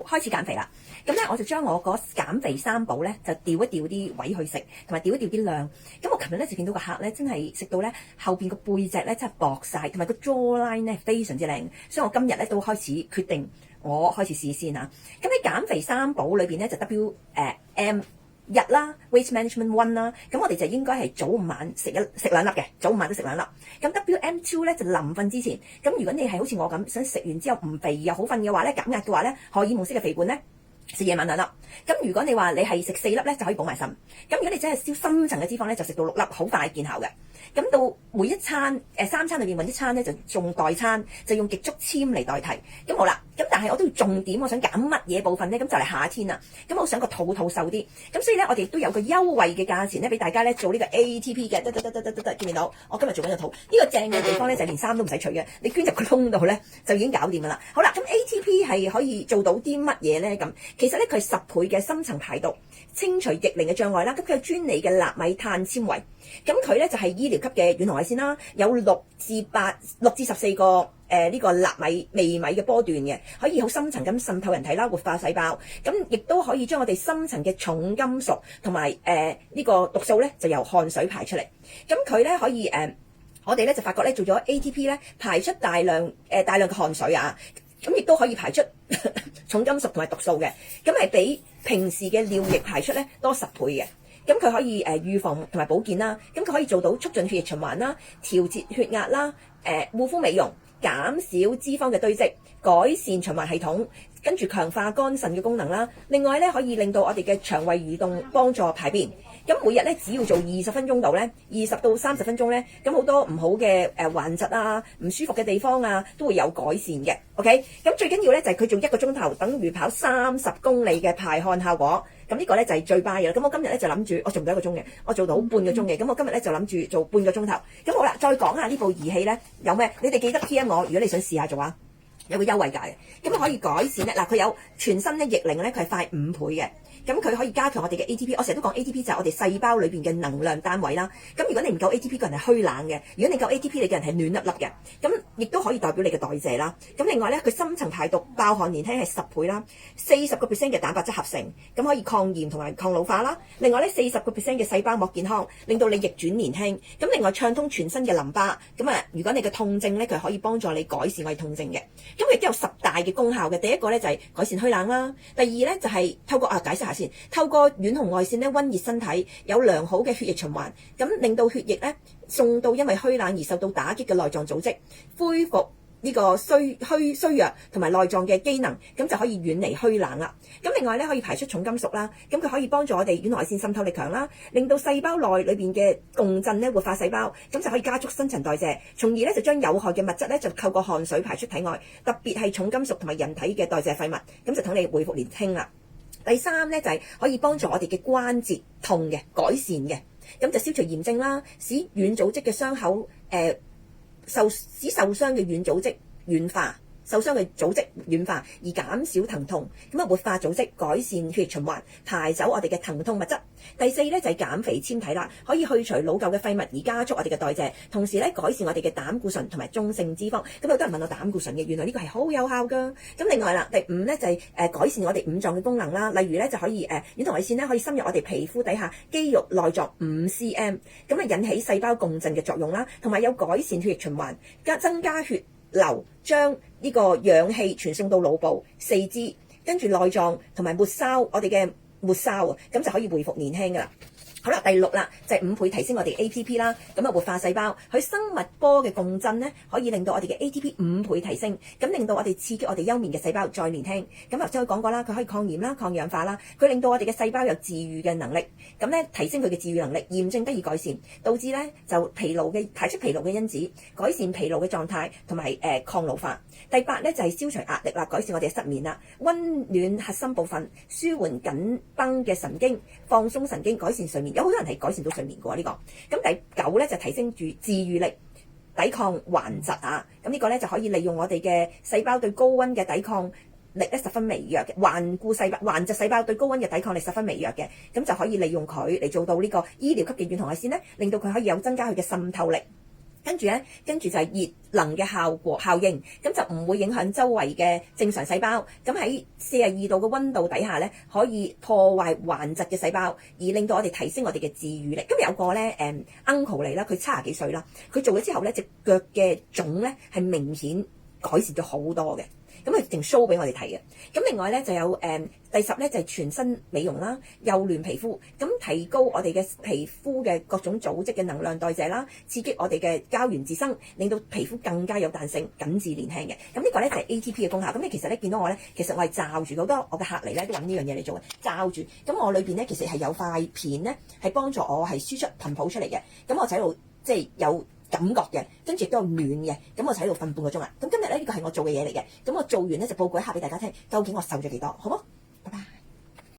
開始減肥啦。咁咧我就將我嗰減肥三寶咧就調一調啲位去食，同埋調一調啲量。咁我琴日咧就見到個客咧真係食到咧後邊個背脊咧真係薄晒，同埋個 jawline 咧非常之靚。所以我今日咧都開始決定我開始試先啊。咁喺減肥三寶裏邊咧就 WM1 啦 ，Weight Management 1啦，咁我哋就應該係早午晚食兩粒嘅，早午晚都食兩粒。咁 WM2 咧就臨瞓之前。咁如果你係好似我咁想食完之後唔肥又好瞓嘅話咧，減壓嘅話咧，荷爾蒙式嘅肥胖咧，食夜晚兩粒。咁如果你話你係食4粒咧，就可以補埋腎。咁如果你真係燒深層嘅脂肪咧，就食到6粒，好快見效嘅。咁到每一餐三餐裏邊揾一餐咧，就用代餐，就用極速纖嚟代替。咁好啦，咁但係我都要重點，我想減乜嘢部分咧？咁就嚟夏天啦，咁我想個肚瘦啲。咁所以咧，我哋亦都有個優惠嘅價錢咧，俾大家咧做呢個 ATP 嘅，見唔見到？我今日做緊個肚，呢個正嘅地方咧就係連衫都唔使除嘅，你捐入個窿度咧就已經搞掂噶啦。好啦，咁 ATP 係可以做到啲乜嘢咧？咁其實咧佢係10倍嘅深層排毒、清除逆齡嘅障礙啦。咁佢有專利嘅納米碳纖維，咁佢咧就係醫療級嘅軟紅外線啦，有6至14個呢個納米微米嘅波段嘅，可以好深層咁滲透人體啦，活化細胞。咁亦都可以將我哋深層嘅重金屬同埋呢個毒素咧，就由汗水排出嚟。咁佢咧可以我哋咧就發覺咧做咗 ATP 咧排出大量嘅汗水啊，咁亦都可以排出重金屬同埋毒素嘅，咁係比平時嘅尿液排出咧多10倍嘅。咁佢可以預防同埋保健啦，咁佢可以做到促進血液循環啦、調節血壓啦、護膚美容、減少脂肪嘅堆積、改善循環系統，跟住強化肝腎嘅功能啦。另外咧可以令到我哋嘅腸胃蠕動，幫助排便。咁每日咧只要做20分鐘度咧，20到30分鐘咧，咁好多唔好嘅患疾啊、唔舒服嘅地方啊，都會有改善嘅。OK， 咁最緊要咧就係佢做1個鐘頭，等於跑30公里嘅排汗效果。咁呢個咧就係最 buy 嘅啦。咁我今日咧就諗住，我做唔到1個鐘嘅，我做到半個鐘嘅。咁我今日咧就諗住做半個鐘頭。咁好啦，再講下呢部儀器咧有咩？你哋記得 PM 我，如果你想試下做啊，有個優惠價嘅。咁可以改善咧，嗱佢有全身咧逆齡咧，佢係快5倍嘅。咁佢可以加強我哋嘅 ATP， 我成日都講 ATP 就係我哋細胞裏邊嘅能量單位啦。咁如果你唔夠 ATP，個人係虛冷嘅；如果你夠 ATP，你個人係暖粒粒嘅。咁亦都可以代表你嘅代謝啦。咁另外咧，佢深層排毒、爆汗年輕係10倍啦，40% 嘅蛋白質合成，咁可以抗炎同埋抗老化啦。另外咧，40% 嘅細胞膜健康，令到你逆轉年輕。咁另外暢通全身嘅淋巴，咁如果你嘅痛症咧，佢可以幫助你改善我哋痛症嘅。咁佢亦都有10大嘅功效嘅。第一個咧就係改善虛冷啦，第二咧就係透過解釋下。透過遠紅外線咧溫熱身體，有良好嘅血液循環，咁令到血液咧送到因為虛冷而受到打擊嘅內臟組織，恢復呢個衰弱同埋內臟嘅機能，咁就可以遠離虛冷啦。咁另外咧可以排出重金屬啦，咁佢可以幫助我哋遠紅外線滲透力強啦，令到細胞內裏邊嘅共振咧活化細胞，咁就可以加速新陳代謝，從而咧就將有害嘅物質咧就透過汗水排出體外，特別係重金屬同埋人體嘅代謝廢物，咁就等你恢復年輕啦。第三咧就係可以幫助我哋嘅關節痛嘅改善嘅，咁就消除炎症啦，使軟組織嘅傷口使受傷嘅軟組織軟化。受傷嘅組織軟化而減少疼痛，咁活化組織，改善血液循環，排走我哋嘅疼痛物質。第4咧就係減肥纖體啦，可以去除老舊嘅廢物而加速我哋嘅代謝，同時咧改善我哋嘅膽固醇同埋中性脂肪。咁有好多人問我膽固醇嘅，原來呢個係好有效噶。咁另外啦，第5咧就係改善我哋五臟嘅功能啦，例如咧就可以遠紅外線咧可以深入我哋皮膚底下肌肉內臟5cm，咁引起細胞共振嘅作用啦，同埋有改善血液循環，增加血流，將呢個氧氣傳送到腦部、四肢，跟住內臟同埋末梢，我哋嘅末梢啊，咁就可以恢復年輕噶啦。好啦，第6啦，就係5倍提升我哋 ATP 啦，咁活化細胞，佢生物波嘅共振咧，可以令到我哋嘅 ATP 5倍提升，咁令到我哋刺激我哋休眠嘅細胞再年輕。咁頭先我講過啦，佢可以抗炎啦、抗氧化啦，佢令到我哋嘅細胞有治癒嘅能力，咁咧提升佢嘅治癒能力，炎症得以改善，導致咧就排出疲勞嘅因子，改善疲勞嘅狀態，同埋抗老化。第8咧就係消除壓力啦，改善我哋嘅失眠啦，溫暖核心部分，舒緩緊繃嘅神經，放鬆神經，改善睡眠。有好多人係改善到睡眠嘅喎呢個。咁第9咧就提升住治癒力，抵抗頑疾啊。咁呢個咧就可以利用我哋嘅細胞對高溫嘅抵抗力咧十分微弱嘅，頑疾細胞對高溫嘅抵抗力十分微弱嘅，咁就可以利用佢嚟做到呢個醫療級嘅遠紅外線咧，令到佢可以有增加佢嘅滲透力。跟住就係熱能嘅效應，咁就唔會影響周圍嘅正常細胞。咁喺42度嘅溫度底下咧，可以破壞頑疾嘅細胞，而令到我哋提升我哋嘅治癒力。咁有個咧uncle 嚟啦，佢70幾歲啦，佢做咗之後咧，隻腳嘅腫咧係明顯改善咗好多嘅。咁佢淨 show 俾我哋睇嘅。咁另外咧就有第10咧就係全身美容啦，幼嫩皮膚，咁提高我哋嘅皮膚嘅各種組織嘅能量代謝啦，刺激我哋嘅膠原自生，令到皮膚更加有彈性，緊緻年輕嘅。咁呢個咧就係 ATP 嘅功效。咁你其實咧見到我咧，其實我係罩住好多我嘅客嚟咧都揾呢樣嘢嚟做嘅，罩住。咁我裏邊咧其實係有塊片咧，係幫助我係輸出頻譜出嚟嘅。咁我就喺度即係有感覺嘅，跟住亦都有暖嘅，咁我就喺度瞓半個鐘啦。咁今日咧呢個係我做嘅嘢嚟嘅，咁我做完咧就報告一下俾大家聽，究竟我瘦咗幾多，好冇？